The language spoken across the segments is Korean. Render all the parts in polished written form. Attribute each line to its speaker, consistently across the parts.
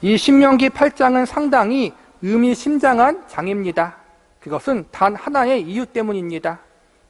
Speaker 1: 이 신명기 8장은 상당히 의미심장한 장입니다. 그것은 단 하나의 이유 때문입니다.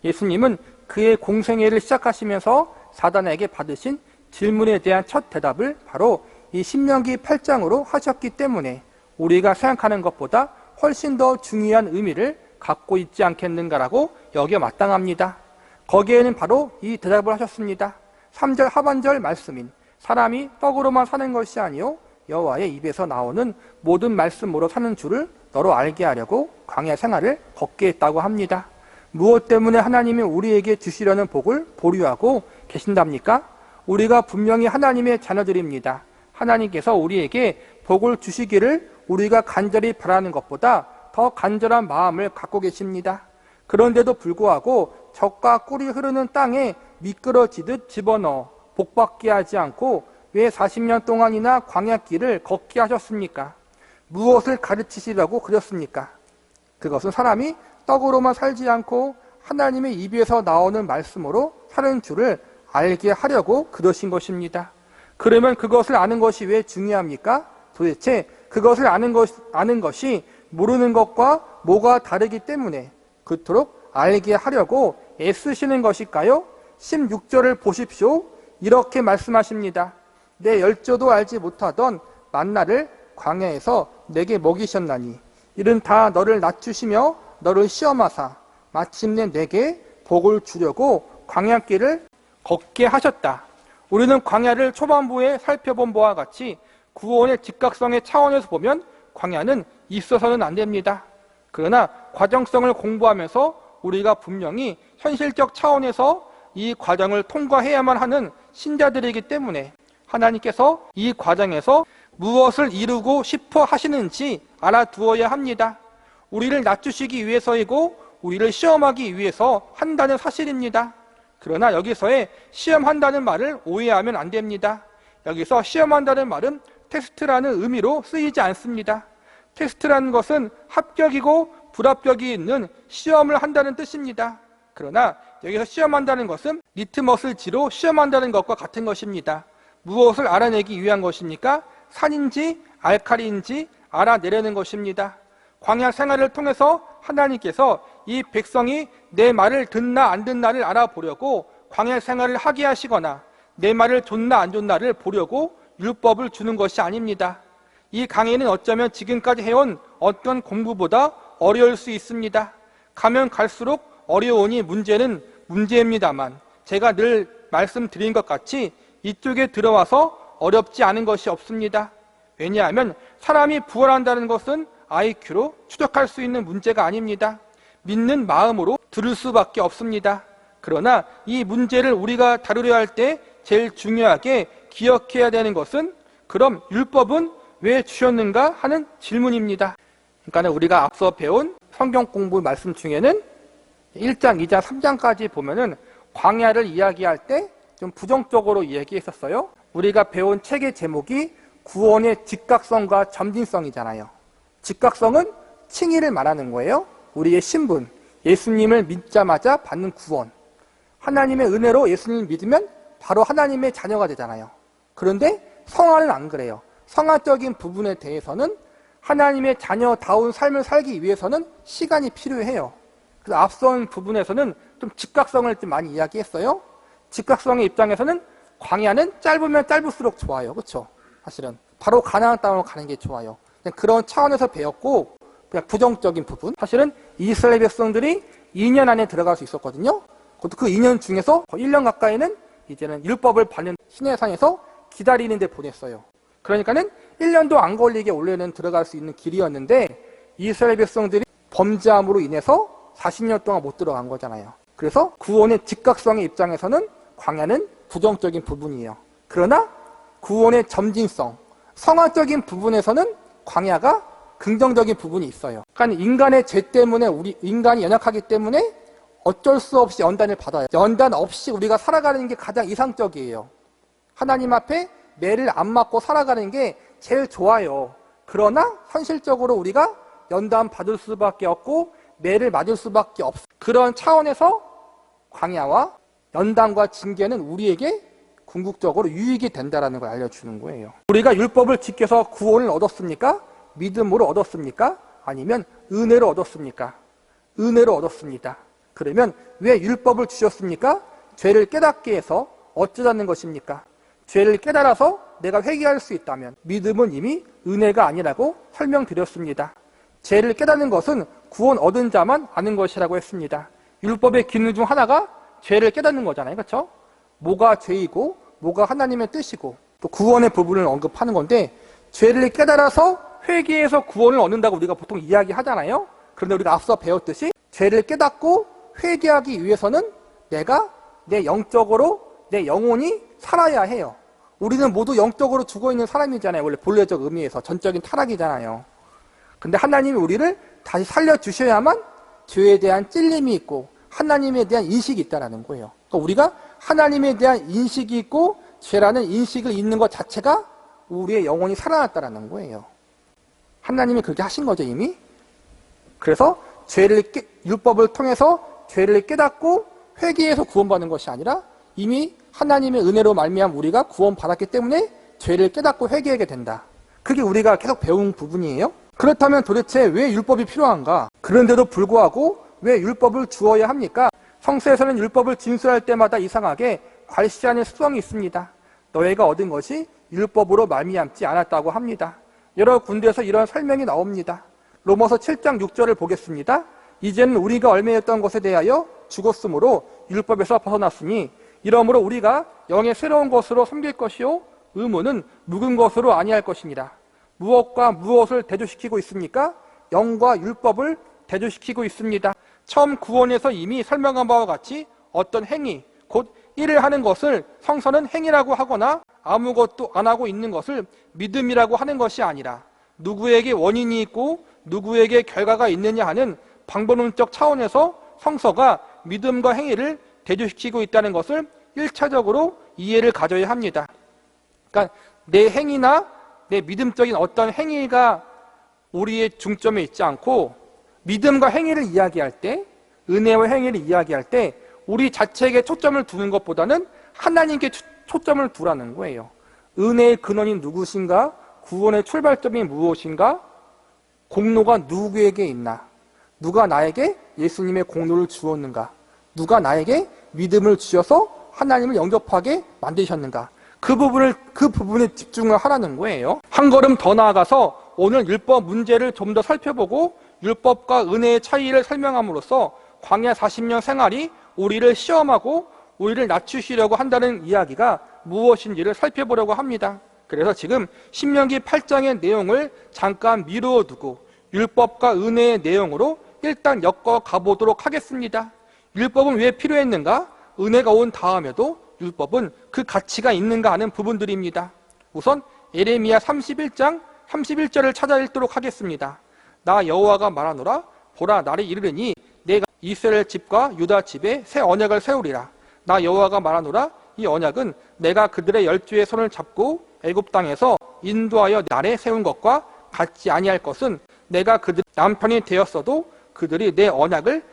Speaker 1: 예수님은 그의 공생애를 시작하시면서 사단에게 받으신 질문에 대한 첫 대답을 바로 이 신명기 8장으로 하셨기 때문에 우리가 생각하는 것보다 훨씬 더 중요한 의미를 갖고 있지 않겠는가라고 여겨 마땅합니다. 거기에는 바로 이 대답을 하셨습니다. 3절 하반절 말씀인 사람이 떡으로만 사는 것이 아니요 여호와의 입에서 나오는 모든 말씀으로 사는 줄을 너로 알게 하려고 광야 생활을 걷게 했다고 합니다. 무엇 때문에 하나님이 우리에게 주시려는 복을 보류하고 계신답니까? 우리가 분명히 하나님의 자녀들입니다. 하나님께서 우리에게 복을 주시기를 우리가 간절히 바라는 것보다 더 간절한 마음을 갖고 계십니다. 그런데도 불구하고 젖과 꿀이 흐르는 땅에 미끄러지듯 집어넣어 복받게 하지 않고 왜 40년 동안이나 광야길을 걷게 하셨습니까? 무엇을 가르치시려고 그랬습니까? 그것은 사람이 떡으로만 살지 않고 하나님의 입에서 나오는 말씀으로 사는 줄을 알게 하려고 그러신 것입니다. 그러면 그것을 아는 것이 왜 중요합니까? 도대체 그것을 아는 것이 모르는 것과 뭐가 다르기 때문에 그토록 알게 하려고 애쓰시는 것일까요? 16절을 보십시오. 이렇게 말씀하십니다. 내 열조도 알지 못하던 만나를 광야에서 내게 먹이셨나니 이는 다 너를 낮추시며 너를 시험하사 마침내 내게 복을 주려고 광야길을 걷게 하셨다. 우리는 광야를 초반부에 살펴본 바와 같이 구원의 즉각성의 차원에서 보면 광야는 있어서는 안 됩니다. 그러나 과정성을 공부하면서 우리가 분명히 현실적 차원에서 이 과정을 통과해야만 하는 신자들이기 때문에 하나님께서 이 과정에서 무엇을 이루고 싶어 하시는지 알아두어야 합니다. 우리를 낮추시기 위해서이고 우리를 시험하기 위해서 한다는 사실입니다. 그러나 여기서의 시험한다는 말을 오해하면 안 됩니다. 여기서 시험한다는 말은 테스트라는 의미로 쓰이지 않습니다. 테스트라는 것은 합격이고 불합격이 있는 시험을 한다는 뜻입니다. 그러나 여기서 시험한다는 것은 리트머스 지로 시험한다는 것과 같은 것입니다. 무엇을 알아내기 위한 것입니까? 산인지 알칼리인지 알아내려는 것입니다. 광야 생활을 통해서 하나님께서 이 백성이 내 말을 듣나 안 듣나를 알아보려고 광야 생활을 하게 하시거나 내 말을 좇나 안 좇나를 보려고 율법을 주는 것이 아닙니다. 이 강의는 어쩌면 지금까지 해온 어떤 공부보다 어려울 수 있습니다. 가면 갈수록 어려우니 문제는 문제입니다만 제가 늘 말씀드린 것 같이 이쪽에 들어와서 어렵지 않은 것이 없습니다. 왜냐하면 사람이 부활한다는 것은 IQ로 추적할 수 있는 문제가 아닙니다. 믿는 마음으로 들을 수밖에 없습니다. 그러나 이 문제를 우리가 다루려 할 때 제일 중요하게 기억해야 되는 것은 그럼 율법은 왜 주셨는가 하는 질문입니다. 그러니까 우리가 앞서 배운 성경 공부 말씀 중에는 1장, 2장, 3장까지 보면은 광야를 이야기할 때 좀 부정적으로 이야기했었어요. 우리가 배운 책의 제목이 구원의 즉각성과 점진성이잖아요. 즉각성은 칭의를 말하는 거예요. 우리의 신분, 예수님을 믿자마자 받는 구원. 하나님의 은혜로 예수님을 믿으면 바로 하나님의 자녀가 되잖아요. 그런데 성화는 안 그래요. 성화적인 부분에 대해서는 하나님의 자녀다운 삶을 살기 위해서는 시간이 필요해요. 그래서 앞선 부분에서는 좀 즉각성을 좀 많이 이야기했어요. 즉각성의 입장에서는 광야는 짧으면 짧을수록 좋아요. 그렇죠? 사실은 바로 가나안 땅으로 가는 게 좋아요. 그런 차원에서 배웠고, 그냥 부정적인 부분, 사실은 이스라엘 백성들이 2년 안에 들어갈 수 있었거든요. 그것도 그 2년 중에서 1년 가까이는 이제는 율법을 받는 시내산에서 기다리는 데 보냈어요. 그러니까는 1년도 안 걸리게 원래는 들어갈 수 있는 길이었는데 이스라엘 백성들이 범죄함으로 인해서 40년 동안 못 들어간 거잖아요. 그래서 구원의 즉각성의 입장에서는 광야는 부정적인 부분이에요. 그러나 구원의 점진성, 성화적인 부분에서는 광야가 긍정적인 부분이 있어요. 그러니까 인간의 죄 때문에 우리 인간이 연약하기 때문에 어쩔 수 없이 연단을 받아요. 연단 없이 우리가 살아가는 게 가장 이상적이에요. 하나님 앞에 매를 안 맞고 살아가는 게 제일 좋아요. 그러나 현실적으로 우리가 연단 받을 수밖에 없고 매를 맞을 수밖에 없어. 그런 차원에서 광야와 연단과 징계는 우리에게 궁극적으로 유익이 된다라는 걸 알려주는 거예요. 우리가 율법을 지켜서 구원을 얻었습니까? 믿음으로 얻었습니까? 아니면 은혜로 얻었습니까? 은혜로 얻었습니다. 그러면 왜 율법을 주셨습니까? 죄를 깨닫게 해서 어쩌자는 것입니까? 죄를 깨달아서 내가 회개할 수 있다면 믿음은 이미 은혜가 아니라고 설명드렸습니다. 죄를 깨닫는 것은 구원 얻은 자만 아는 것이라고 했습니다. 율법의 기능 중 하나가 죄를 깨닫는 거잖아요. 그렇죠? 뭐가 죄이고 뭐가 하나님의 뜻이고 또 구원의 부분을 언급하는 건데 죄를 깨달아서 회개해서 구원을 얻는다고 우리가 보통 이야기하잖아요. 그런데 우리가 앞서 배웠듯이 죄를 깨닫고 회개하기 위해서는 내가 내 영적으로 내 영혼이 살아야 해요. 우리는 모두 영적으로 죽어있는 사람이잖아요. 원래 본래적 의미에서 전적인 타락이잖아요. 근데 하나님이 우리를 다시 살려주셔야만 죄에 대한 찔림이 있고 하나님에 대한 인식이 있다는 거예요. 그러니까 우리가 하나님에 대한 인식이 있고 죄라는 인식을 있는 것 자체가 우리의 영혼이 살아났다는 거예요. 하나님이 그렇게 하신 거죠, 이미. 그래서 율법을 통해서 죄를 깨닫고 회개해서 구원받는 것이 아니라 이미 하나님의 은혜로 말미암아 우리가 구원받았기 때문에 죄를 깨닫고 회개하게 된다. 그게 우리가 계속 배운 부분이에요. 그렇다면 도대체 왜 율법이 필요한가? 그런데도 불구하고 왜 율법을 주어야 합니까? 성서에서는 율법을 진술할 때마다 이상하게 괄시하는 습성이 있습니다. 너희가 얻은 것이 율법으로 말미암지 않았다고 합니다. 여러 군데에서 이런 설명이 나옵니다. 로마서 7장 6절을 보겠습니다. 이제는 우리가 얽매였던 것에 대하여 죽었으므로 율법에서 벗어났으니 이러므로 우리가 영의 새로운 것으로 섬길 것이요 의무는 묵은 것으로 아니할 것이니라. 무엇과 무엇을 대조시키고 있습니까? 영과 율법을 대조시키고 있습니다. 처음 구원에서 이미 설명한 바와 같이 어떤 행위, 곧 일을 하는 것을 성서는 행위라고 하거나 아무것도 안 하고 있는 것을 믿음이라고 하는 것이 아니라 누구에게 원인이 있고 누구에게 결과가 있느냐 하는 방법론적 차원에서 성서가 믿음과 행위를 대조시키고 있다는 것을 1차적으로 이해를 가져야 합니다. 그러니까 내 행위나 내 믿음적인 어떤 행위가 우리의 중점에 있지 않고 믿음과 행위를 이야기할 때, 은혜와 행위를 이야기할 때 우리 자체에게 초점을 두는 것보다는 하나님께 초점을 두라는 거예요. 은혜의 근원이 누구신가? 구원의 출발점이 무엇인가? 공로가 누구에게 있나? 누가 나에게 예수님의 공로를 주었는가? 누가 나에게 믿음을 주셔서 하나님을 영접하게 만드셨는가? 그 부분에 집중을 하라는 거예요. 한 걸음 더 나아가서 오늘 율법 문제를 좀 더 살펴보고 율법과 은혜의 차이를 설명함으로써 광야 40년 생활이 우리를 시험하고 우리를 낮추시려고 한다는 이야기가 무엇인지를 살펴보려고 합니다. 그래서 지금 신명기 8장의 내용을 잠깐 미루어 두고 율법과 은혜의 내용으로 일단 엮어 가보도록 하겠습니다. 율법은 왜 필요했는가? 은혜가 온 다음에도 율법은 그 가치가 있는가 하는 부분들입니다. 우선 예레미야 31장 31절을 찾아 읽도록 하겠습니다. 나 여호와가 말하노라. 보라, 날이 이르르니 내가 이스라엘 집과 유다 집에 새 언약을 세우리라. 나 여호와가 말하노라. 이 언약은 내가 그들의 열조의 손을 잡고 애굽 땅에서 인도하여 날에 세운 것과 같지 아니할 것은 내가 그들 남편이 되었어도 그들이 내 언약을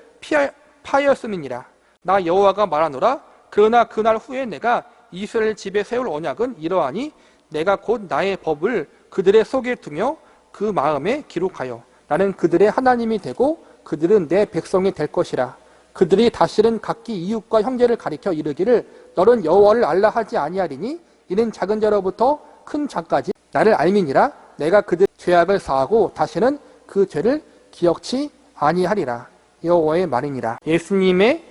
Speaker 1: 파하였음이니라. 나 여호와가 말하노라. 그러나 그날 후에 내가 이스라엘 집에 세울 언약은 이러하니 내가 곧 나의 법을 그들의 속에 두며 그 마음에 기록하여 나는 그들의 하나님이 되고 그들은 내 백성이 될 것이라. 그들이 다시는 각기 이웃과 형제를 가리켜 이르기를 너는 여호와를 알라 하지 아니하리니 이는 작은 자로부터 큰 자까지 나를 알미니라. 내가 그들 죄악을 사하고 다시는 그 죄를 기억치 아니하리라. 여호와의 말이니라. 예수님이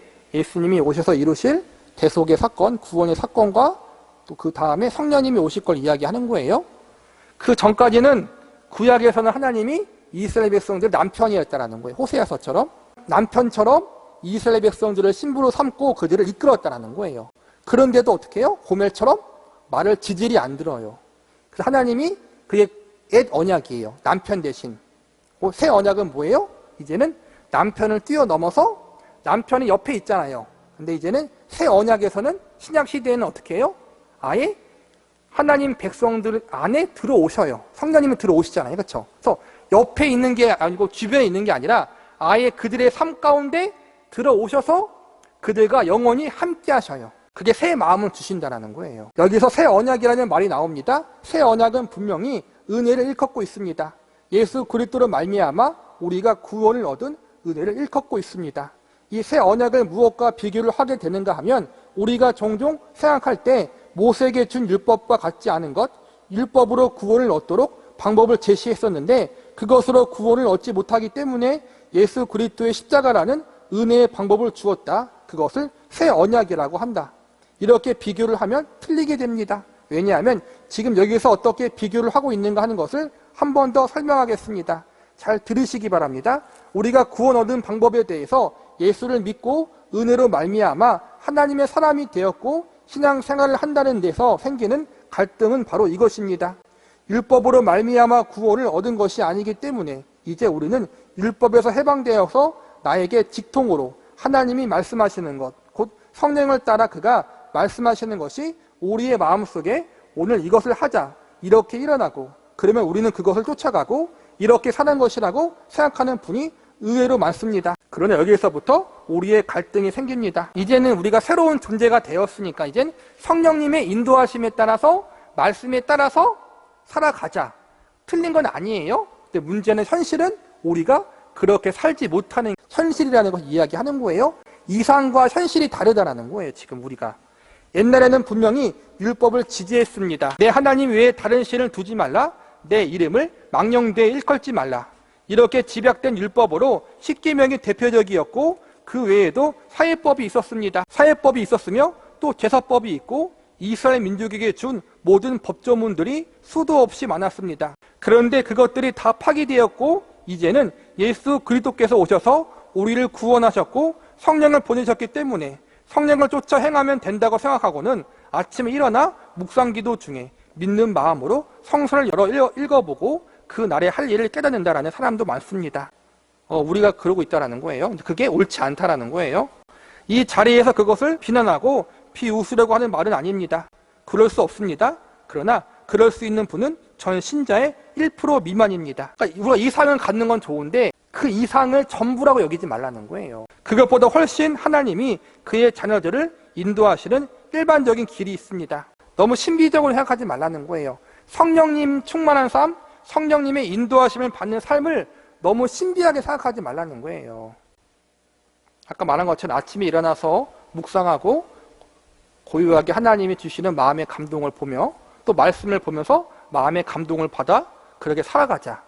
Speaker 1: 오셔서 이루실 대속의 사건, 구원의 사건과 또 그 다음에 성령님이 오실 걸 이야기하는 거예요. 그 전까지는 구약에서는 하나님이 이스라엘 백성들 남편이었다라는 거예요. 호세아서처럼 남편처럼 이스라엘 백성들을 신부로 삼고 그들을 이끌었다라는 거예요. 그런데도 어떻게 해요? 고멜처럼 말을 지질이 안 들어요. 그래서 하나님이 그게 옛 언약이에요. 남편 대신. 새 언약은 뭐예요? 이제는 남편을 뛰어넘어서 남편이 옆에 있잖아요. 근데 이제는 새 언약에서는 신약 시대에는 어떻게 해요? 아예 하나님 백성들 안에 들어오셔요. 성령님이 들어오시잖아요. 그렇죠? 그래서 옆에 있는 게 아니고 주변에 있는 게 아니라 아예 그들의 삶 가운데 들어오셔서 그들과 영원히 함께 하셔요. 그게 새 마음을 주신다는 거예요. 여기서 새 언약이라는 말이 나옵니다. 새 언약은 분명히 은혜를 일컫고 있습니다. 예수 그리스도로 말미암아 우리가 구원을 얻은 은혜를 일컫고 있습니다. 이 새 언약을 무엇과 비교를 하게 되는가 하면 우리가 종종 생각할 때 모세에게 준 율법과 같지 않은 것, 율법으로 구원을 얻도록 방법을 제시했었는데 그것으로 구원을 얻지 못하기 때문에 예수 그리스도의 십자가라는 은혜의 방법을 주었다. 그것을 새 언약이라고 한다. 이렇게 비교를 하면 틀리게 됩니다. 왜냐하면 지금 여기서 어떻게 비교를 하고 있는가 하는 것을 한 번 더 설명하겠습니다. 잘 들으시기 바랍니다. 우리가 구원 얻은 방법에 대해서 예수를 믿고 은혜로 말미암아 하나님의 사람이 되었고 신앙생활을 한다는 데서 생기는 갈등은 바로 이것입니다. 율법으로 말미암아 구원을 얻은 것이 아니기 때문에 이제 우리는 율법에서 해방되어서 나에게 직통으로 하나님이 말씀하시는 것, 곧 성령을 따라 그가 말씀하시는 것이 우리의 마음속에 오늘 이것을 하자 이렇게 일어나고 그러면 우리는 그것을 쫓아가고 이렇게 사는 것이라고 생각하는 분이 의외로 많습니다. 그러나 여기에서부터 우리의 갈등이 생깁니다. 이제는 우리가 새로운 존재가 되었으니까 이젠 성령님의 인도하심에 따라서 말씀에 따라서 살아가자. 틀린 건 아니에요. 근데 문제는 현실은 우리가 그렇게 살지 못하는 현실이라는 걸 이야기하는 거예요. 이상과 현실이 다르다는 거예요. 지금 우리가 옛날에는 분명히 율법을 지지했습니다. 내 하나님 외에 다른 신을 두지 말라. 내 이름을 망령되이 일컬지 말라. 이렇게 집약된 율법으로 십계명이 대표적이었고 그 외에도 사회법이 있었습니다. 사회법이 있었으며 또 제사법이 있고 이스라엘 민족에게 준 모든 법조문들이 수도 없이 많았습니다. 그런데 그것들이 다 파기되었고 이제는 예수 그리스도께서 오셔서 우리를 구원하셨고 성령을 보내셨기 때문에 성령을 쫓아 행하면 된다고 생각하고는 아침에 일어나 묵상기도 중에 믿는 마음으로 성서를 여러 읽어보고 그 날에 할 일을 깨닫는다라는 사람도 많습니다. 우리가 그러고 있다라는 거예요. 그게 옳지 않다라는 거예요. 이 자리에서 그것을 비난하고 비웃으려고 하는 말은 아닙니다. 그럴 수 없습니다. 그러나 그럴 수 있는 분은 전 신자의 1% 미만입니다. 그러니까 우리가 이상을 갖는 건 좋은데 그 이상을 전부라고 여기지 말라는 거예요. 그것보다 훨씬 하나님이 그의 자녀들을 인도하시는 일반적인 길이 있습니다. 너무 신비적으로 생각하지 말라는 거예요. 성령님 충만한 삶, 성령님의 인도하심을 받는 삶을 너무 신비하게 생각하지 말라는 거예요. 아까 말한 것처럼 아침에 일어나서 묵상하고 고요하게 하나님이 주시는 마음의 감동을 보며 또 말씀을 보면서 마음의 감동을 받아 그렇게 살아가자.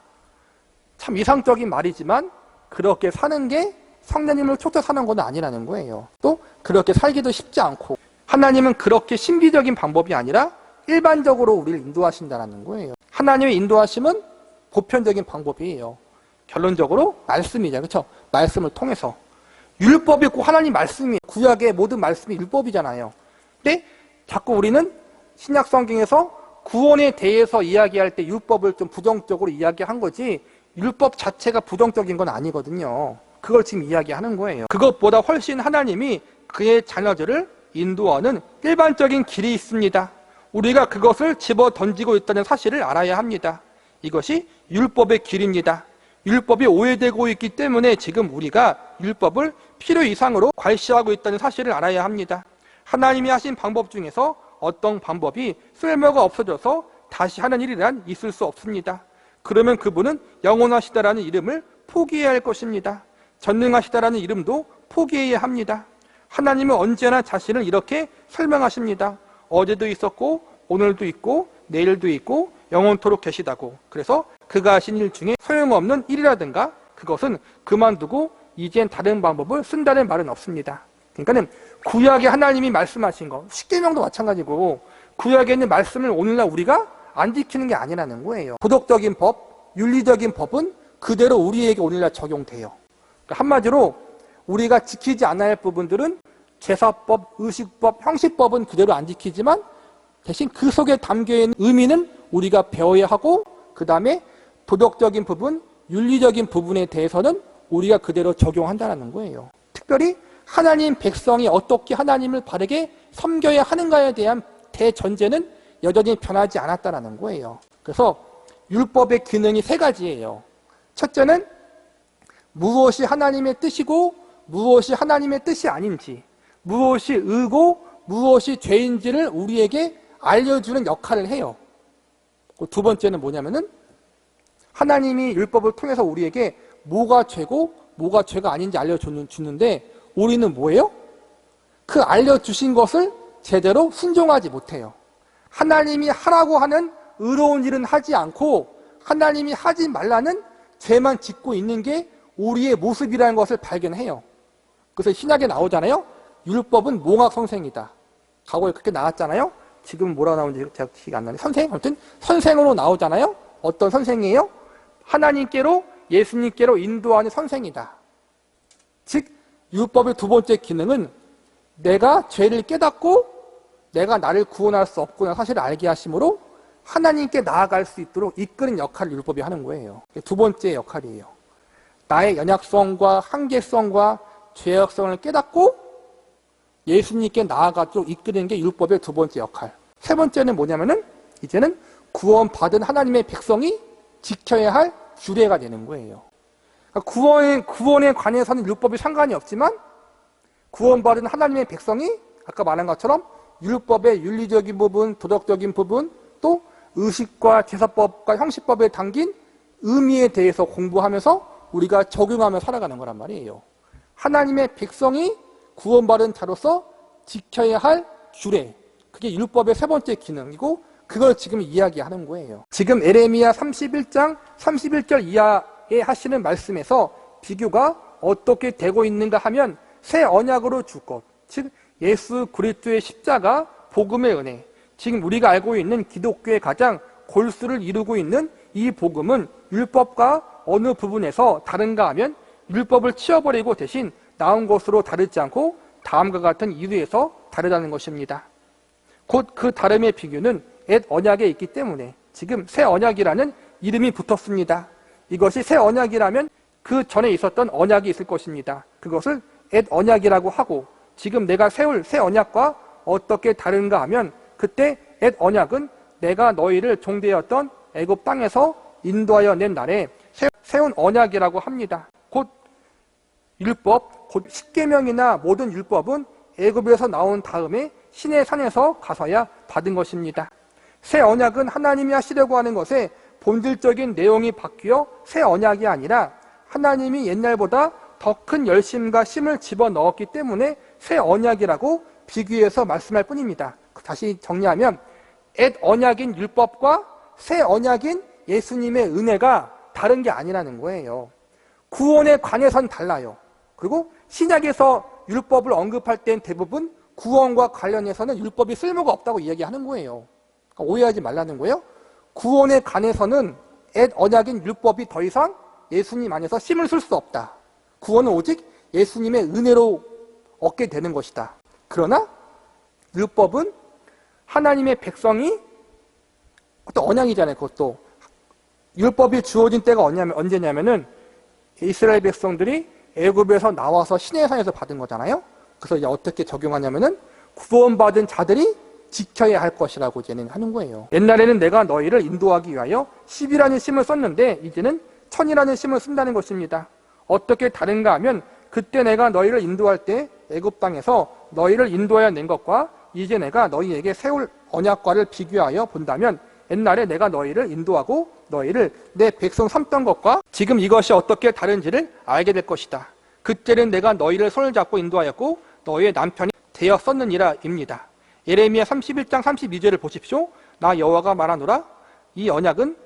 Speaker 1: 참 이상적인 말이지만 그렇게 사는 게 성령님을 쫓아 사는 건 아니라는 거예요. 또 그렇게 살기도 쉽지 않고 하나님은 그렇게 신비적인 방법이 아니라 일반적으로 우리를 인도하신다는 거예요. 하나님의 인도하심은 보편적인 방법이에요. 결론적으로 말씀이죠. 그렇죠? 말씀을 통해서. 율법이 있고 하나님 말씀이 구약의 모든 말씀이 율법이잖아요. 근데 자꾸 우리는 신약 성경에서 구원에 대해서 이야기할 때 율법을 좀 부정적으로 이야기한 거지 율법 자체가 부정적인 건 아니거든요. 그걸 지금 이야기하는 거예요. 그것보다 훨씬 하나님이 그의 자녀들을 인도하는 일반적인 길이 있습니다. 우리가 그것을 집어 던지고 있다는 사실을 알아야 합니다. 이것이 율법의 길입니다. 율법이 오해되고 있기 때문에 지금 우리가 율법을 필요 이상으로 괄시하고 있다는 사실을 알아야 합니다. 하나님이 하신 방법 중에서 어떤 방법이 쓸모가 없어져서 다시 하는 일이란 있을 수 없습니다. 그러면 그분은 영원하시다라는 이름을 포기해야 할 것입니다. 전능하시다라는 이름도 포기해야 합니다. 하나님은 언제나 자신을 이렇게 설명하십니다. 어제도 있었고 오늘도 있고 내일도 있고 영원토록 계시다고. 그래서 그가 하신 일 중에 소용없는 일이라든가 그것은 그만두고 이젠 다른 방법을 쓴다는 말은 없습니다. 그러니까 구약에 하나님이 말씀하신 거, 십계명도 마찬가지고 구약에 있는 말씀을 오늘날 우리가 안 지키는 게 아니라는 거예요. 도덕적인 법, 윤리적인 법은 그대로 우리에게 오늘날 적용돼요. 그러니까 한마디로 우리가 지키지 않아야 할 부분들은 제사법, 의식법, 형식법은 그대로 안 지키지만 대신 그 속에 담겨있는 의미는 우리가 배워야 하고 그 다음에 도덕적인 부분, 윤리적인 부분에 대해서는 우리가 그대로 적용한다는 거예요. 특별히 하나님 백성이 어떻게 하나님을 바르게 섬겨야 하는가에 대한 대전제는 여전히 변하지 않았다는 거예요. 그래서 율법의 기능이 세 가지예요. 첫째는 무엇이 하나님의 뜻이고 무엇이 하나님의 뜻이 아닌지, 무엇이 의고 무엇이 죄인지를 우리에게 알려주는 역할을 해요. 두 번째는 뭐냐면은 하나님이 율법을 통해서 우리에게 뭐가 죄고 뭐가 죄가 아닌지 알려주는데 우리는 뭐예요? 그 알려주신 것을 제대로 순종하지 못해요. 하나님이 하라고 하는 의로운 일은 하지 않고 하나님이 하지 말라는 죄만 짓고 있는 게 우리의 모습이라는 것을 발견해요. 그래서 신약에 나오잖아요. 율법은 몽학 선생이다. 과거에 그렇게 나왔잖아요. 지금 뭐라 나오는지 제가 기억이 안 나네. 선생? 아무튼 선생으로 나오잖아요. 어떤 선생이에요? 하나님께로 예수님께로 인도하는 선생이다. 즉 율법의 두 번째 기능은 내가 죄를 깨닫고 내가 나를 구원할 수 없구나 사실을 알게 하심으로 하나님께 나아갈 수 있도록 이끄는 역할을 율법이 하는 거예요. 두 번째 역할이에요. 나의 연약성과 한계성과 죄악성을 깨닫고 예수님께 나아가도록 이끄는 게 율법의 두 번째 역할. 세 번째는 뭐냐면은 이제는 구원받은 하나님의 백성이 지켜야 할 규례가 되는 거예요. 그러니까 구원에 관해서는 율법이 상관이 없지만 구원받은 하나님의 백성이 아까 말한 것처럼 율법의 윤리적인 부분, 도덕적인 부분, 또 의식과 제사법과 형식법에 담긴 의미에 대해서 공부하면서 우리가 적용하며 살아가는 거란 말이에요. 하나님의 백성이 구원받은 자로서 지켜야 할 규례, 그게 율법의 세 번째 기능이고 그걸 지금 이야기하는 거예요. 지금 에레미야 31장 31절 이하에 하시는 말씀에서 비교가 어떻게 되고 있는가 하면 새 언약으로 줄 것, 즉 예수 그리스도의 십자가, 복음의 은혜, 지금 우리가 알고 있는 기독교의 가장 골수를 이루고 있는 이 복음은 율법과 어느 부분에서 다른가 하면 율법을 치워버리고 대신 나온 것으로 다르지 않고 다음과 같은 이유에서 다르다는 것입니다. 곧 그 다름의 비교는 옛 언약에 있기 때문에 지금 새 언약이라는 이름이 붙었습니다. 이것이 새 언약이라면 그 전에 있었던 언약이 있을 것입니다. 그것을 옛 언약이라고 하고 지금 내가 세울 새 언약과 어떻게 다른가 하면 그때 옛 언약은 내가 너희를 종되었던 애굽 땅에서 인도하여 낸 날에 세운 언약이라고 합니다. 곧 율법, 곧 십계명이나 모든 율법은 애굽에서 나온 다음에 시내 산에서 가서야 받은 것입니다. 새 언약은 하나님이 하시려고 하는 것에 본질적인 내용이 바뀌어 새 언약이 아니라 하나님이 옛날보다 더 큰 열심과 심을 집어넣었기 때문에 새 언약이라고 비교해서 말씀할 뿐입니다. 다시 정리하면 옛 언약인 율법과 새 언약인 예수님의 은혜가 다른 게 아니라는 거예요. 구원에 관해선 달라요. 그리고 신약에서 율법을 언급할 땐 대부분 구원과 관련해서는 율법이 쓸모가 없다고 이야기하는 거예요. 그러니까 오해하지 말라는 거예요. 구원에 관해서는 옛 언약인 율법이 더 이상 예수님 안에서 힘을 쓸 수 없다. 구원은 오직 예수님의 은혜로 얻게 되는 것이다. 그러나 율법은 하나님의 백성이 또 언약이잖아요. 그것도 율법이 주어진 때가 언제냐면은 이스라엘 백성들이 애굽에서 나와서 시내산에서 받은 거잖아요. 그래서 이제 어떻게 적용하냐면은 구원받은 자들이 지켜야 할 것이라고 이제는 하는 거예요. 옛날에는 내가 너희를 인도하기 위하여 10이라는 심을 썼는데 이제는 1000이라는 심을 쓴다는 것입니다. 어떻게 다른가 하면 그때 내가 너희를 인도할 때 애굽 땅에서 너희를 인도하여 낸 것과 이제 내가 너희에게 세울 언약과를 비교하여 본다면 옛날에 내가 너희를 인도하고 너희를 내 백성 삼던 것과 지금 이것이 어떻게 다른지를 알게 될 것이다. 그때는 내가 너희를 손을 잡고 인도하였고 너희의 남편이 되었었느니라 입니다. 예레미야 31장 32절을 보십시오. 나 여호와가 말하노라 이 언약은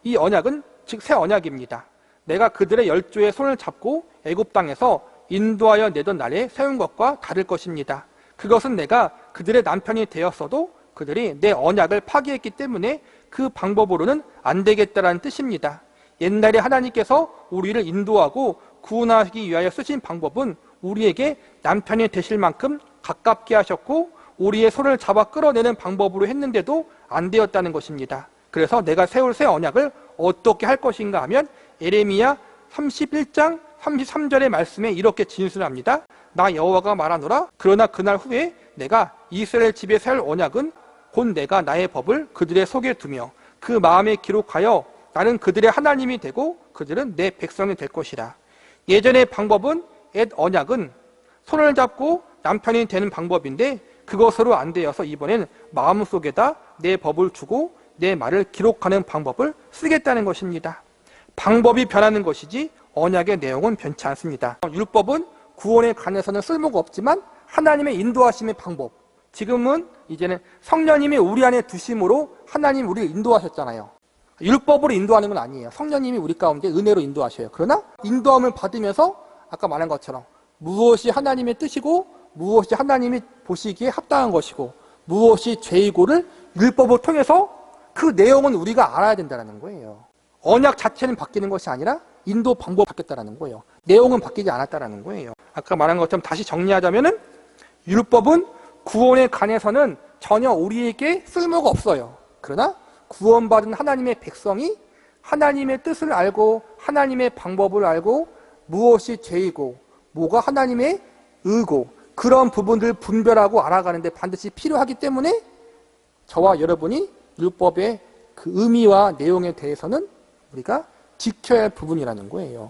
Speaker 1: 이 언약은 즉 새 언약입니다. 내가 그들의 열조의 손을 잡고 애굽 땅에서 인도하여 내던 날에 세운 것과 다를 것입니다. 그것은 내가 그들의 남편이 되었어도 그들이 내 언약을 파기했기 때문에 그 방법으로는 안 되겠다라는 뜻입니다. 옛날에 하나님께서 우리를 인도하고 구원하기 위하여 쓰신 방법은 우리에게 남편이 되실 만큼 가깝게 하셨고 우리의 손을 잡아 끌어내는 방법으로 했는데도 안 되었다는 것입니다. 그래서 내가 세울 새 언약을 어떻게 할 것인가 하면 예레미야 31장 33절의 말씀에 이렇게 진술합니다. 나 여호와가 말하노라 그러나 그날 후에 내가 이스라엘 집에 세울 언약은 곧 내가 나의 법을 그들의 속에 두며 그 마음에 기록하여 나는 그들의 하나님이 되고 그들은 내 백성이 될 것이라. 예전의 방법은 옛 언약은 손을 잡고 남편이 되는 방법인데 그것으로 안 되어서 이번엔 마음속에다 내 법을 주고 내 말을 기록하는 방법을 쓰겠다는 것입니다. 방법이 변하는 것이지 언약의 내용은 변치 않습니다. 율법은 구원에 관해서는 쓸모가 없지만 하나님의 인도하심의 방법, 지금은 이제는 성령님이 우리 안에 두심으로 하나님 우리를 인도하셨잖아요. 율법으로 인도하는 건 아니에요. 성령님이 우리 가운데 은혜로 인도하셔요. 그러나 인도함을 받으면서 아까 말한 것처럼 무엇이 하나님의 뜻이고 무엇이 하나님이 보시기에 합당한 것이고 무엇이 죄이고를 율법을 통해서 그 내용은 우리가 알아야 된다는 거예요. 언약 자체는 바뀌는 것이 아니라 인도 방법이 바뀌었다는 거예요. 내용은 바뀌지 않았다는 거예요. 아까 말한 것처럼 다시 정리하자면은 율법은 구원에 관해서는 전혀 우리에게 쓸모가 없어요. 그러나 구원받은 하나님의 백성이 하나님의 뜻을 알고 하나님의 방법을 알고 무엇이 죄이고 뭐가 하나님의 의고 그런 부분들을 분별하고 알아가는데 반드시 필요하기 때문에 저와 여러분이 율법의 그 의미와 내용에 대해서는 우리가 지켜야 할 부분이라는 거예요.